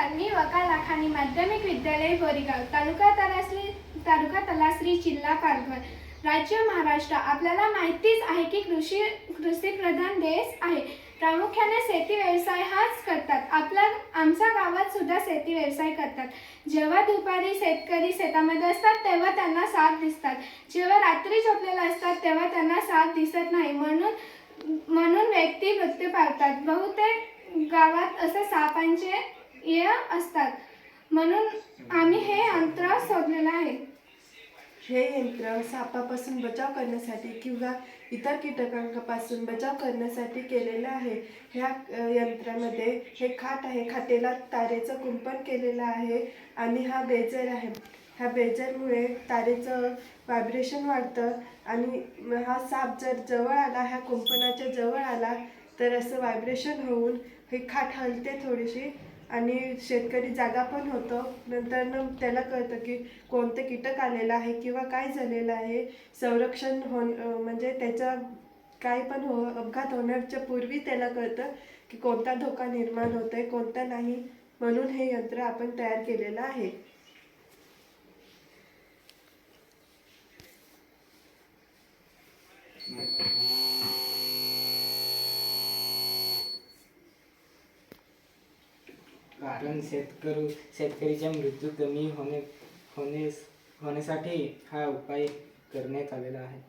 नमस्कार, मी वका लाखानी माध्यमिक विद्यालय बोरीगाव, तालुका तलासरी, जिल्हा पालघर, राज्य महाराष्ट्र. आपल्याला माहितीच आहे की कृषी प्रधान देश आहे. प्रामुख्याने शेती व्यवसाय हाच करतात. आमच्या गावात सुद्धा शेती व्यवसाय करतात. जेव्हा दुपारी शेतकरी शेतामध्ये असतात तेव्हा त्यांना साप दिसतात. जेव्हा रात्री झोपलेले असतात तेव्हा त्यांना साप दिसत नाही, म्हणून व्यक्ती मृत्यू पावतात. बहुतेक गावात असे सापांचे असतात, म्हणून आम्ही हे यंत्र शोधलेलं आहे. हे यंत्र सापापासून बचाव करण्यासाठी किंवा इतर कीटकांपासून बचाव करण्यासाठी केलेलं आहे. ह्या यंत्रामध्ये हे खाट आहे. खाटेला तारेचं कुंपण केलेलं आहे आणि हा बेजर आहे. ह्या बेजरमुळे तारेचं व्हायब्रेशन वाढतं आणि हा साप जर जवळ आला, ह्या कुंपणाच्या जवळ आला तर असं व्हायब्रेशन होऊन हे खाट हलते थोडीशी आणि शेतकरी जागा पण होतो. नंतर त्याला कळतं की कोणतं कीटक आलेलं आहे किंवा काय झालेलं आहे. संरक्षण म्हणजे त्याचा काय पण अपघात होण्याच्या पूर्वी त्याला कळतं की कोणता धोका निर्माण होतोय, कोणता नाही. म्हणून हे यंत्र आपण तयार केलेलं आहे. कारण शेतकरीचा मृत्यू कमी होण्यासाठी हा उपाय करण्यात आलेला आहे.